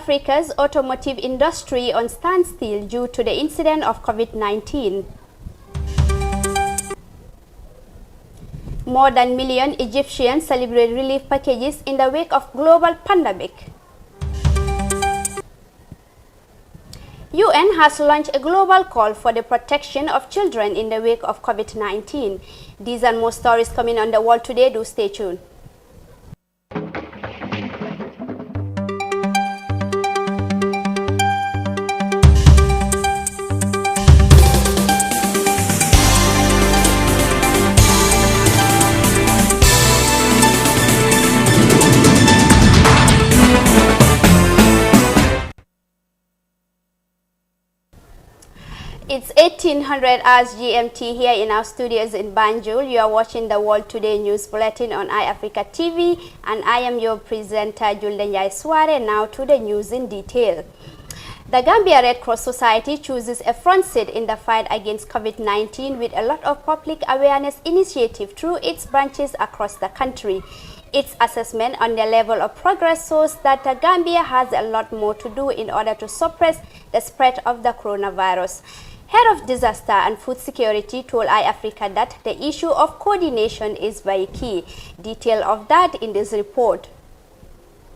Africa's automotive industry on standstill due to the incident of COVID-19. More than a million Egyptians celebrate relief packages in the wake of global pandemic. UN has launched a global call for the protection of children in the wake of COVID-19. These and more stories coming on the world today. Do stay tuned. It's 1800 hours GMT here in our studios in Banjul. You are watching the World Today News Bulletin on iAfrica TV, and I am your presenter, Juldenjai Suare. Now to the news in detail. The Gambia Red Cross Society chooses a front seat in the fight against COVID-19 with a lot of public awareness initiative through its branches across the country. Its assessment on the level of progress shows that the Gambia has a lot more to do in order to suppress the spread of the coronavirus. Head of Disaster and Food Security told iAfrica that the issue of coordination is very key. Detail of that in this report.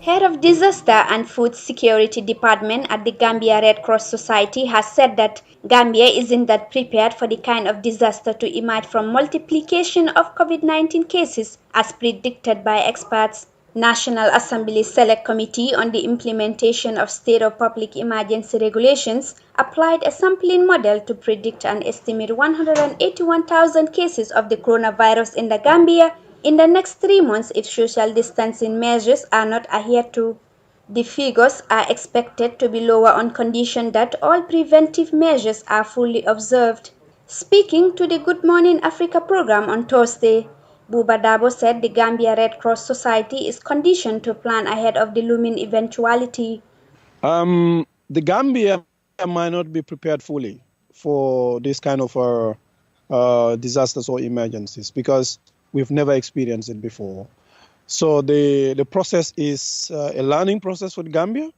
Head of Disaster and Food Security Department at the Gambia Red Cross Society has said that Gambia isn't that prepared for the kind of disaster to emerge from multiplication of COVID-19 cases as predicted by experts. National Assembly Select Committee on the Implementation of State of Public Emergency Regulations applied a sampling model to predict an estimated 181,000 cases of the coronavirus in the Gambia in the next 3 months if social distancing measures are not adhered to. The figures are expected to be lower on condition that all preventive measures are fully observed. Speaking to the Good Morning Africa program on Thursday, Buba Dabo said the Gambia Red Cross Society is conditioned to plan ahead of the looming eventuality. The Gambia might not be prepared fully for this kind of disasters or emergencies because we've never experienced it before. So the process is a learning process for the Gambia.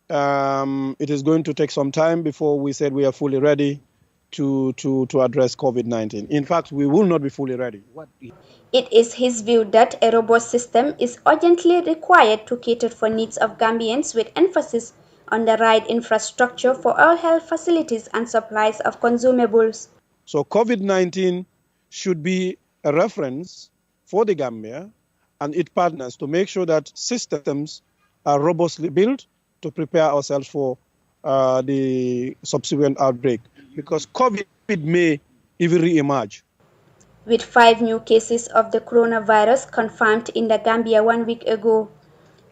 It is going to take some time before we said we are fully ready to address COVID-19. In fact, we will not be fully ready. It is his view that a robust system is urgently required to cater for needs of Gambians with emphasis on the right infrastructure for all health facilities and supplies of consumables. So COVID-19 should be a reference for the Gambia and its partners to make sure that systems are robustly built to prepare ourselves for the subsequent outbreak, because COVID may even re-emerge. With 5 new cases of the coronavirus confirmed in the Gambia 1 week ago,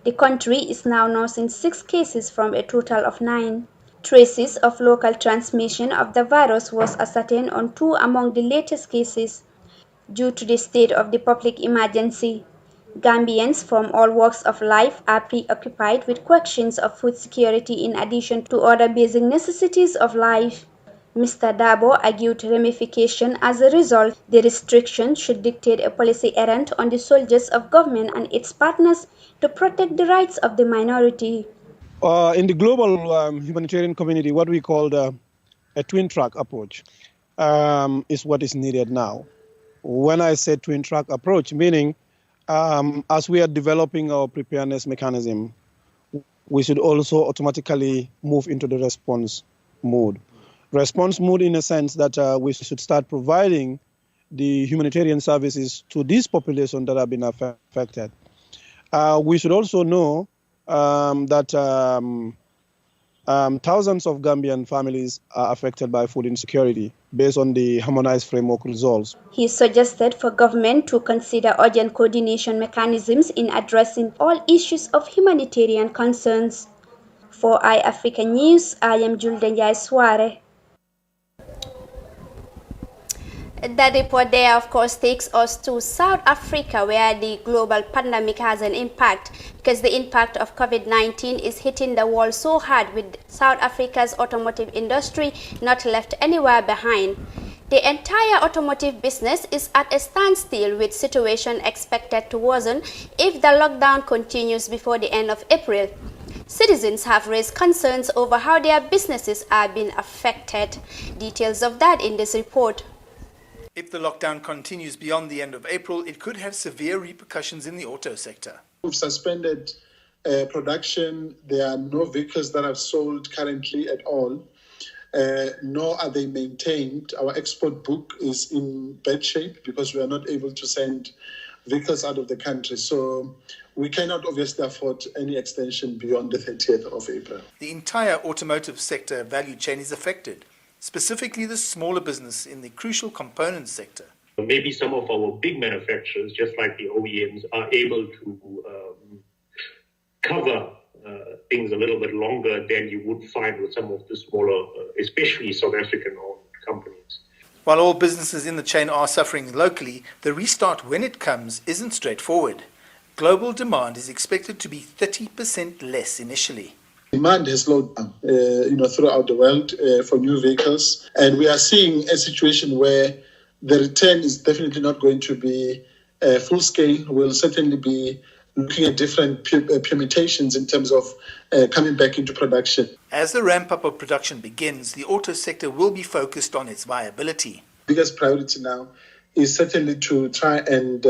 the country is now nursing 6 cases from a total of 9. Traces of local transmission of the virus was ascertained on 2 among the latest cases. Due to the state of the public emergency, Gambians from all walks of life are preoccupied with questions of food security in addition to other basic necessities of life. Mr. Dabo argued ramification as a result. The restriction should dictate a policy errant on the soldiers of government and its partners to protect the rights of the minority. In the global humanitarian community, what we call a twin-track approach is what is needed now. When I say twin-track approach, meaning as we are developing our preparedness mechanism, we should also automatically move into the response mode. Response mode in a sense that we should start providing the humanitarian services to these populations that have been affected. We should also know that thousands of Gambian families are affected by food insecurity based on the harmonized framework results. He suggested for government to consider urgent coordination mechanisms in addressing all issues of humanitarian concerns. For iAfrica News, I am Juldenjai Suare. That report there, of course, takes us to South Africa, where the global pandemic has an impact, because the impact of COVID-19 is hitting the world so hard, with South Africa's automotive industry not left anywhere behind. The entire automotive business is at a standstill, with situation expected to worsen if the lockdown continues before the end of April. Citizens have raised concerns over how their businesses are being affected. Details of that in this report. If the lockdown continues beyond the end of April, it could have severe repercussions in the auto sector. We've suspended production. There are no vehicles that are sold currently at all, nor are they maintained. Our export book is in bad shape because we are not able to send vehicles out of the country. So we cannot obviously afford any extension beyond the 30th of April. The entire automotive sector value chain is affected, specifically the smaller business in the crucial components sector. Maybe some of our big manufacturers, just like the OEMs, are able to cover things a little bit longer than you would find with some of the smaller, especially South African-owned companies. While all businesses in the chain are suffering locally, the restart when it comes isn't straightforward. Global demand is expected to be 30% less initially. Demand has slowed down, throughout the world for new vehicles, and we are seeing a situation where the return is definitely not going to be full scale. We'll certainly be looking at different permutations in terms of coming back into production. As the ramp-up of production begins, the auto sector will be focused on its viability. Biggest priority now is certainly to try and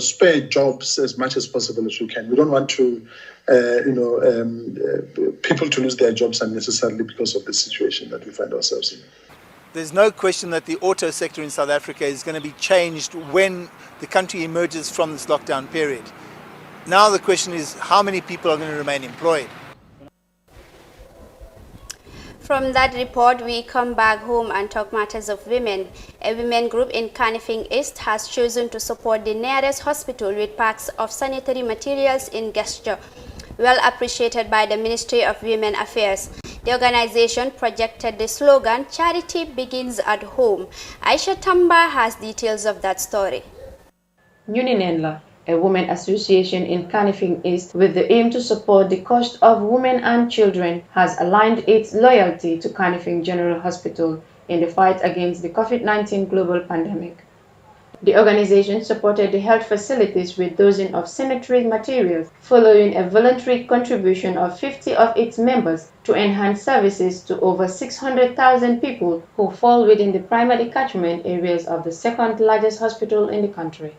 spare jobs as much as possible as we can. We don't want to, people to lose their jobs unnecessarily because of the situation that we find ourselves in. There's no question that the auto sector in South Africa is going to be changed when the country emerges from this lockdown period. Now the question is how many people are going to remain employed? From that report, we come back home and talk matters of women. A women group in Kanifing East has chosen to support the nearest hospital with packs of sanitary materials in gesture, well appreciated by the Ministry of Women Affairs. The organization projected the slogan, "Charity begins at home." Aisha Tamba has details of that story. Nyuninenla, a women association in Kanifing East with the aim to support the cost of women and children, has aligned its loyalty to Kanifing General Hospital in the fight against the COVID-19 global pandemic. The organization supported the health facilities with dozens of sanitary materials following a voluntary contribution of 50 of its members to enhance services to over 600,000 people who fall within the primary catchment areas of the second largest hospital in the country.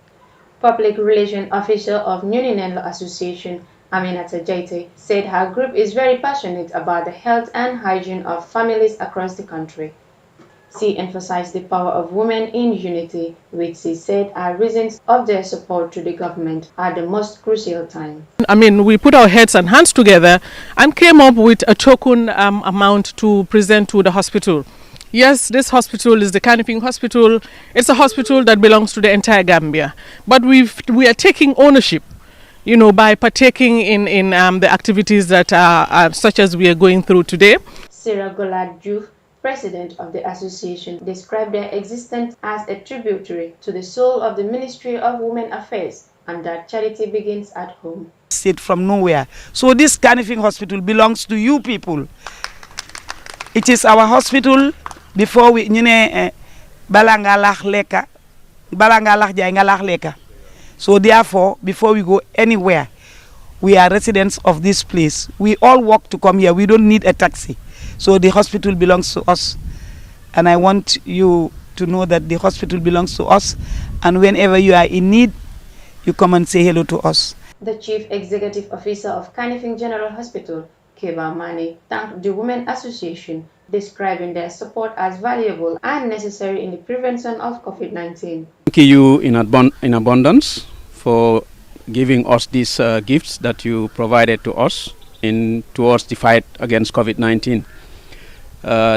Public Relations Officer of Nyuninenla Association, Aminata Jaite, said her group is very passionate about the health and hygiene of families across the country. She emphasized the power of women in unity, which she said are reasons of their support to the government at the most crucial time. We put our heads and hands together and came up with a token amount to present to the hospital. Yes, this hospital is the Kanifing Hospital. It's a hospital that belongs to the entire Gambia. But we are taking ownership, by partaking in the activities that are such as we are going through today. Sarah Golad Juve, president of the association, described their existence as a tributary to the soul of the Ministry of Women Affairs and that charity begins at home. It from nowhere. So this Kanifing Hospital belongs to you people. It is our hospital. Before we, so therefore, before we go anywhere, we are residents of this place. We all walk to come here. We don't need a taxi. So the hospital belongs to us. And I want you to know that the hospital belongs to us. And whenever you are in need, you come and say hello to us. The Chief Executive Officer of Kanifing General Hospital, Keba Mane, thanked the Women Association, describing their support as valuable and necessary in the prevention of COVID-19. Thank you in abundance for giving us these gifts that you provided to us towards the fight against COVID-19.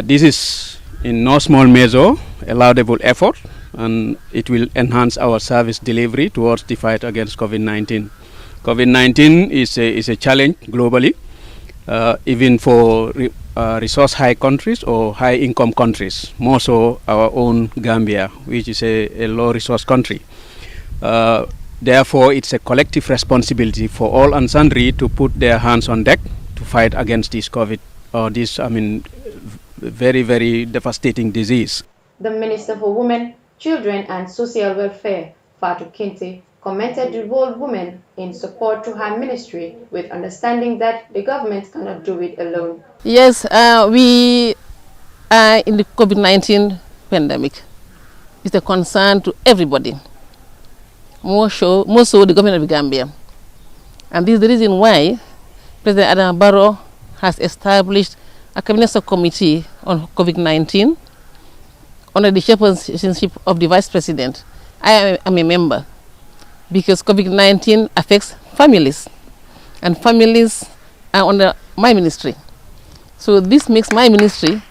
This is in no small measure a laudable effort, and it will enhance our service delivery towards the fight against COVID-19. COVID-19 is a challenge globally, even for resource high countries or high income countries, more so our own Gambia, which is a low resource country. Therefore, it's a collective responsibility for all and sundry to put their hands on deck to fight against this very, very devastating disease. The Minister for Women, Children and Social Welfare, Fatou Kinte, commented the role women in support to her ministry with understanding that the government cannot do it alone. Yes, we are in the COVID-19 pandemic. It's a concern to everybody, more so the government of Gambia. And this is the reason why President Adam Barrow has established a cabinet subcommittee on COVID-19 under the chairpersonship of the Vice President. I am a member because COVID-19 affects families, and families are under my ministry. So this makes my ministry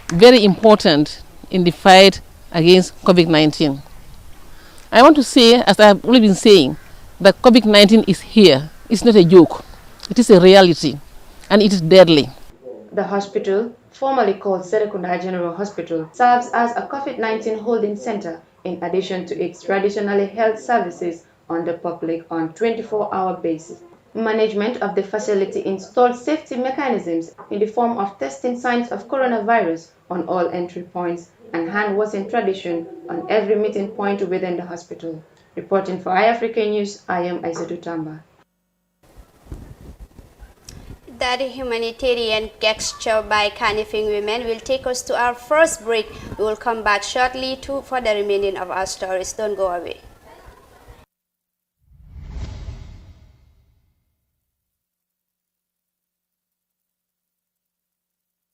very important in the fight against COVID-19. I want to say, as I have already been saying, that COVID-19 is here. It's not a joke. It is a reality, and it is deadly. The hospital, formerly called Serekunda General Hospital, serves as a COVID-19 holding center in addition to its traditional health services on the public on 24-hour basis. Management of the facility installed safety mechanisms in the form of testing signs of coronavirus on all entry points and hand-washing tradition on every meeting point within the hospital. Reporting for iAfrica News, I am Aissatou Tamba. That humanitarian gesture by Kanifing women will take us to our first break. We will come back shortly for the remaining of our stories. Don't go away.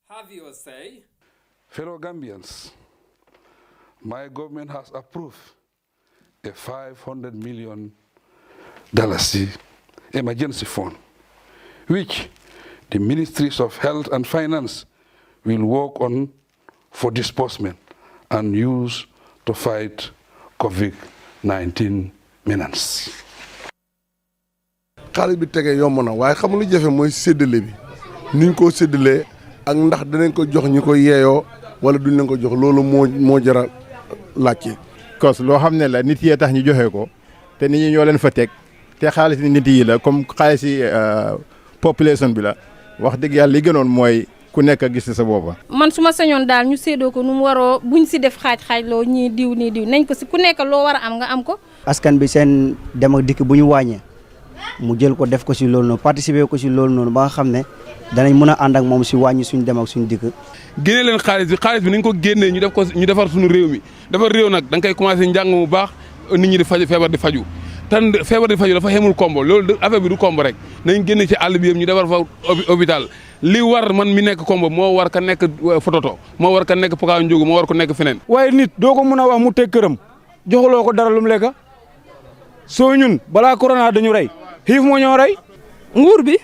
Have your say. Fellow Gambians, my government has approved a $500 million emergency fund, which the Ministries of Health and Finance will work on for disbursement and use to fight COVID-19 menace. xaalis bi tege yomb na waaye xamul lu jafe mooy séddale bi niñ ko séddalee ak ndax danañ ko jox ñi ko yeeyoo wala duñ leen ko jox loolu moo jara laajte. cos loo xam ne la nit yee tax ñu joxe ko te nit ñi ñoo leen fa teg te xaalis nit yi la comme xaalis yi population bi la wax dëgg yàlla li gënoon mooy ku nekk gis sa boppa man su ma sañoon daal ñu séedoo ko nu mu waroo buñ si def xaaj loo ñii diw nañ ko si ku nekk loo war a am nga am ko. askan bi seen dem ak dikk bu ñu wàññee mu jël ko def ko si loolu noonu participer ko si loolu noonu ba nga xam ne danañ mën a ànd ak moom si wàññi suñ dem ak suñ dikk. génne leen xaalis bi nañ ko génnee ñu defar suñu réew mi defar réew nag da nga koy commencé njàng mu baax nit ñi di faju feebar di faju tan feebar di faju dafa xemul kombo loolu affaire bi du kombo rek nañ génne ci àll bi yëpp ñu defar fa hôpital li war man mi nekk kombo moo war ka nekk fototo moo war ka nekk Pokaw Njóogu moo war ko nekk feneen. waaye nit doo ko mën a wax mu teg këram joxuloo ko dara lu mu lekk soo ñun balaa corona dañu rey xiif moo ñoo rey. nguur bi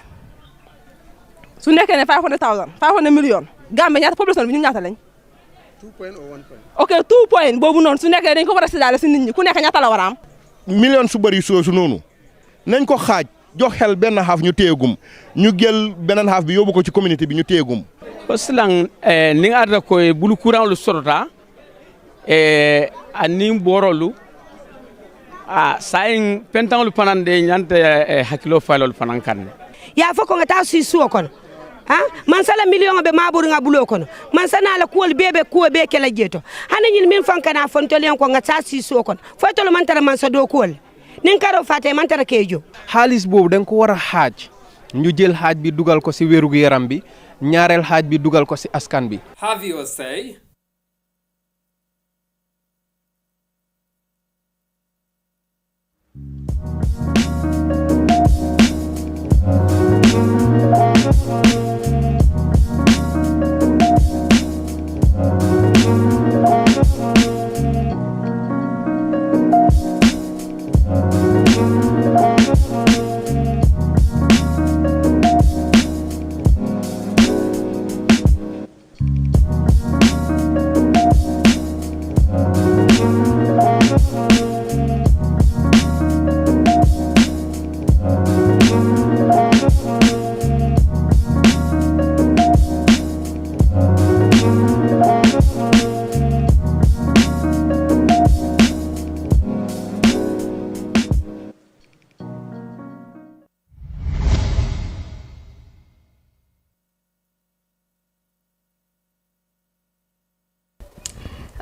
su nekkee ne 500 millions Gambie ñaata population bi ñun ñaata lañ. 2 point or 1 point. ok 2 point boobu noonu su nekkee dañ ko war a séddale si nit ñi ku nekk ñaata la war a am. million su bëri soosu noonu nañ ko xaaj jox xel benn xaaf ñu téyegum ñu jël beneen xaaf bi yóbbu ko ci communauté bi ñu téyegum. parce que ni nga arda ko bulu courant lu sorota ani borolu sayin pentan lu panande nyante hakilo falol panan kanne ya foko nga ta si suo kono man sala million be maburu nga bulo kono man sana la kuol bebe kuo be kala jeto hana nyil min fankana fontolian ko nga ta si suo kono fotolo man tara man sa do kuol nin karo fate man tara kejo xaalis boobu dañ ko war a xaaj ñu jël xaaj bi dugal ko ci wéru yaram bi ñaareel xaaj bi dugal ko ci askan bi. Have your say.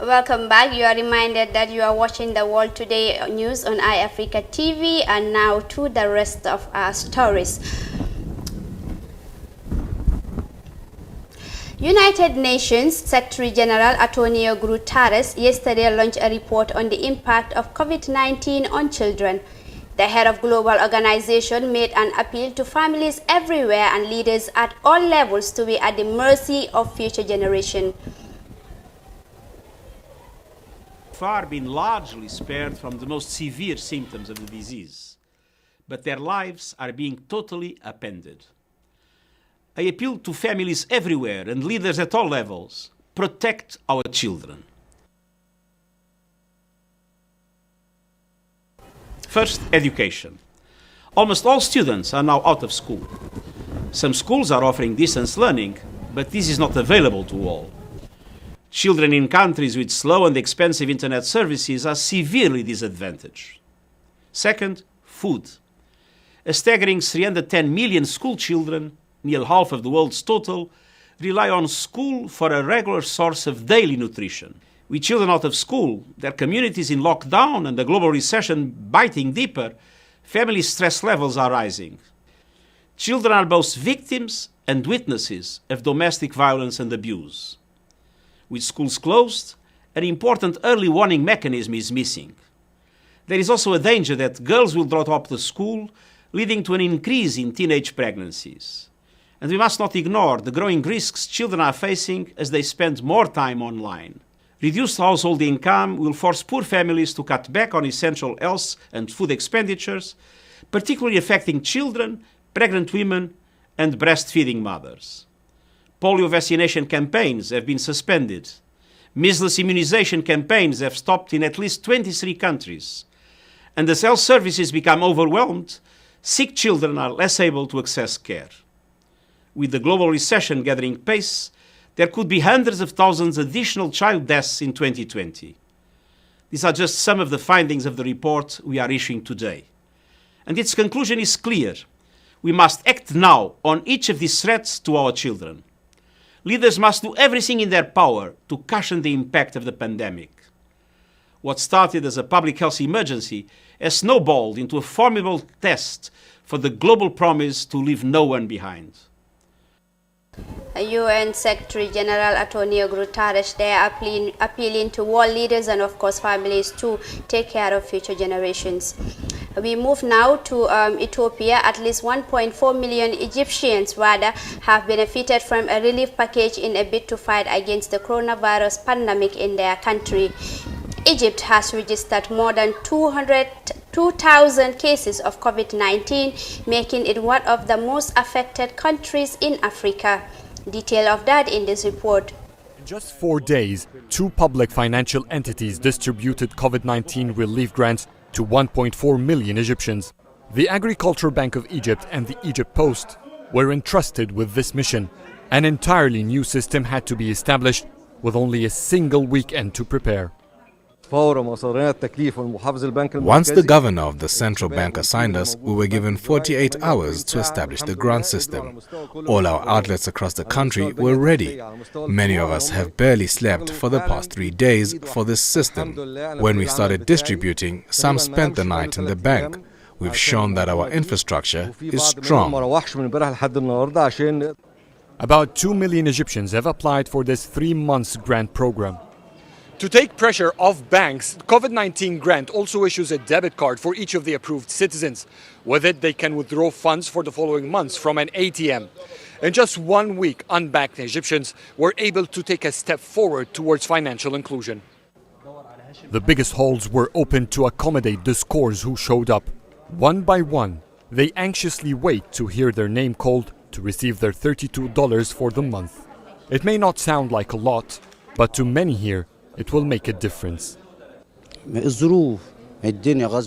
Welcome back. You are reminded that you are watching the World Today news on iAfrica TV, and now to the rest of our stories. United Nations Secretary General Antonio Guterres yesterday launched a report on the impact of COVID-19 on children. The head of global organization made an appeal to families everywhere and leaders at all levels to be at the mercy of future generations. Far been largely spared from the most severe symptoms of the disease, but their lives are being totally upended. I appeal to families everywhere and leaders at all levels: protect our children. First, education. Almost all students are now out of school. Some schools are offering distance learning, but this is not available to all. Children in countries with slow and expensive internet services are severely disadvantaged. Second, food. A staggering 310 million school children, nearly half of the world's total, rely on school for a regular source of daily nutrition. With children out of school, their communities in lockdown and the global recession biting deeper, family stress levels are rising. Children are both victims and witnesses of domestic violence and abuse. With schools closed, an important early warning mechanism is missing. There is also a danger that girls will drop out of school, leading to an increase in teenage pregnancies. And we must not ignore the growing risks children are facing as they spend more time online. Reduced household income will force poor families to cut back on essential health and food expenditures, particularly affecting children, pregnant women, and breastfeeding mothers. Polio vaccination campaigns have been suspended. Measles immunization campaigns have stopped in at least 23 countries. And as health services become overwhelmed, sick children are less able to access care. With the global recession gathering pace, there could be hundreds of thousands additional child deaths in 2020. These are just some of the findings of the report we are issuing today. And its conclusion is clear. We must act now on each of these threats to our children. Leaders must do everything in their power to cushion the impact of the pandemic. What started as a public health emergency has snowballed into a formidable test for the global promise to leave no one behind. UN Secretary General Antonio Guterres there appealing to world leaders and of course families to take care of future generations. We move now to Ethiopia. At least 1.4 million Egyptians have benefited from a relief package in a bid to fight against the coronavirus pandemic in their country. Egypt has registered more than 2,000 cases of COVID-19, making it one of the most affected countries in Africa. Detail of that in this report. In just 4 days, 2 public financial entities distributed COVID-19 relief grants to 1.4 million Egyptians. The Agricultural Bank of Egypt and the Egypt Post were entrusted with this mission. An entirely new system had to be established with only a single weekend to prepare. Once the governor of the central bank assigned us, we were given 48 hours to establish the grant system. All our outlets across the country were ready. Many of us have barely slept for the past 3 days for this system. When we started distributing, some spent the night in the bank. We've shown that our infrastructure is strong. About 2 million Egyptians have applied for this 3-month grant program. To take pressure off banks, COVID-19 grant also issues a debit card for each of the approved citizens. With it, they can withdraw funds for the following months from an ATM. In just 1 week, unbanked Egyptians were able to take a step forward towards financial inclusion. The biggest halls were opened to accommodate the scores who showed up. One by one, they anxiously wait to hear their name called to receive their $32 for the month. It may not sound like a lot, but to many here, it will make a difference. The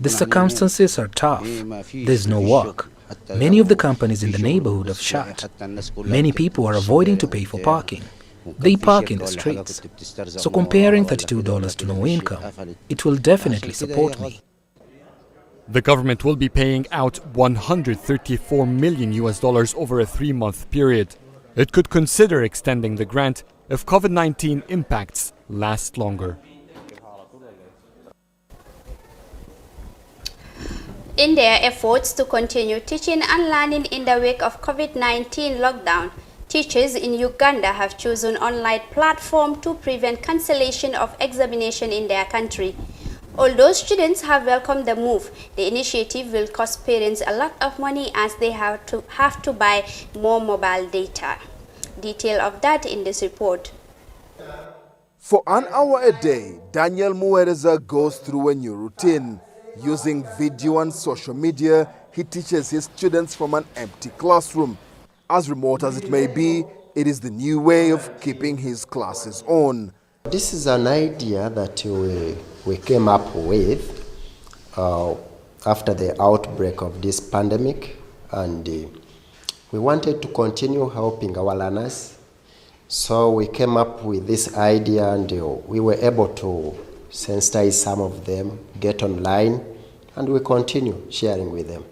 circumstances are tough. There's no work. Many of the companies in the neighborhood have shut. Many people are avoiding to pay for parking. They park in the streets. So comparing $32 to no income, it will definitely support me. The government will be paying out $134 million over a 3-month period. It could consider extending the grant if COVID-19 impacts last longer. In their efforts to continue teaching and learning in the wake of COVID-19 lockdown, teachers in Uganda have chosen online platform to prevent cancellation of examination in their country. Although students have welcomed the move, the initiative will cost parents a lot of money as they have to buy more mobile data. Detail of that in this report. For an hour a day, Daniel Muwereza goes through a new routine. Using video and social media, he teaches his students from an empty classroom. As remote as it may be, it is the new way of keeping his classes on. This is an idea that we came up with after the outbreak of this pandemic, and we wanted to continue helping our learners. So we came up with this idea, and we were able to sensitize some of them, get online, and we continue sharing with them.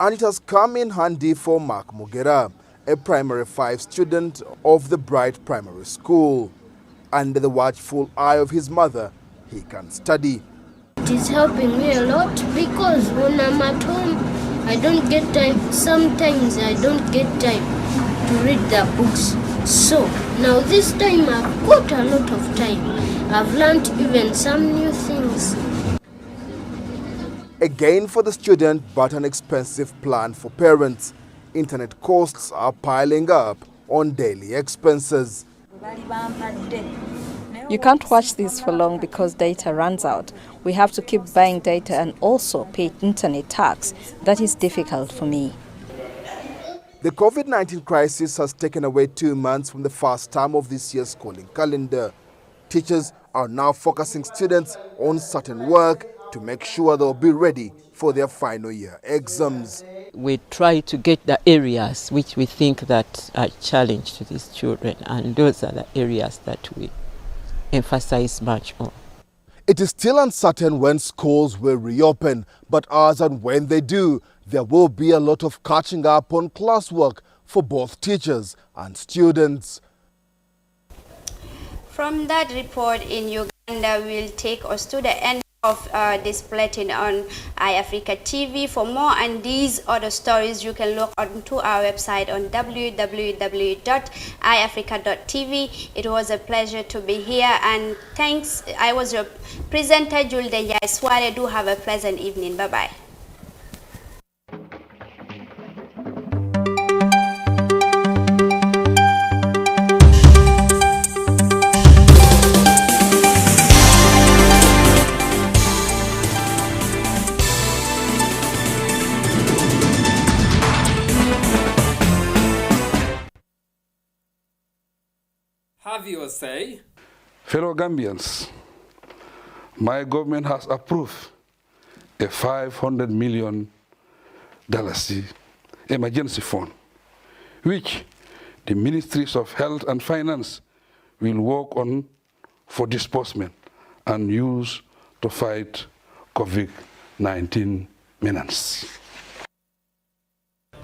And it has come in handy for Mark Mugera, a primary 5 student of the Bright Primary School. Under the watchful eye of his mother, he can study. It is helping me a lot because when I'm at home, I don't get time. Sometimes I don't get time to read the books. So now this time I've got a lot of time. I've learned even some new things. A gain for the student, but an expensive plan for parents. Internet costs are piling up on daily expenses. You can't watch this for long because data runs out. We have to keep buying data and also pay internet tax. That is difficult for me. The COVID-19 crisis has taken away 2 months from the first term of this year's schooling calendar. Teachers are now focusing students on certain work to make sure they'll be ready for their final year exams. We try to get the areas which we think that are challenge to these children, and those are the areas that we emphasize much on. It is still uncertain when schools will reopen, but as and when they do, there will be a lot of catching up on classwork for both teachers and students. From that report in Uganda, we'll take us to the end of this bulletin on iAfrica TV. For more on these other stories, you can log on to our website on www.iafrica.tv. It was a pleasure to be here, and thanks. I was your presenter, Julde Sware. Do have a pleasant evening. Bye-bye. Have your say. Fellow Gambians, my government has approved a $500 million emergency fund, which the Ministries of Health and Finance will work on for disbursement and use to fight COVID-19 menace.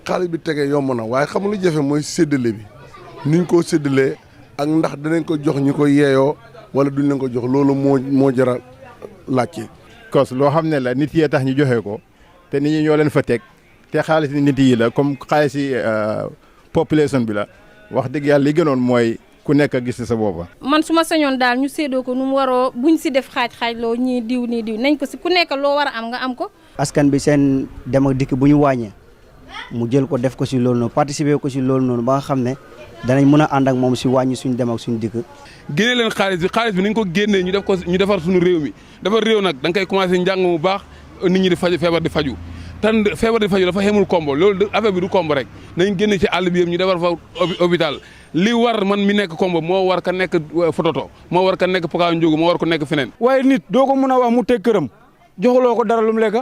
xaalis bi tege yomb na waaye xamul lu jafe mooy séddale bi niñ ko séddalee ak ndax dinañ ko jox ñi ko yeeyoo wala duñ leen ko jox loolu moo jara laajte. cos loo xam ne la nit yee tax ñu joxe ko te nit ñi ñoo leen fa teg te xaalis nit yi la comme xaalis population bi la wax dëgg yàlla li gënoon mooy ku nekk gis sa boppa man su ma sañoon daal ñu séedoo ko nu mu waroo buñ si def xaaj loo ñii diw nañ ko si ku nekk loo war a am nga am ko. askan bi seen dem ak dikk bu ñu wàññee mu jël ko def ko si loolu noonu participer ko si loolu noonu ba nga xam ne danañ mën a ànd ak moom si wàññi suñu dem ak suñu dikk. génne leen xaalis bi nañ ko génnee ñu defar suñu réew mi defar réew nag da nga koy commencé njàng mu baax nit ñi di faju feebar di faju tan feebar di faju dafa xemul kombo loolu affaire bi du kombo rek nañ génne ci àll bi yëpp ñu defar fa hôpital li war man mi nekk kombo moo war ka nekk Fototo moo war ka nekk Pokaw Ndiogu moo war ko nekk feneen. waaye nit doo ko mën a wax mu teg këram joxuloo ko dara lu mu lekk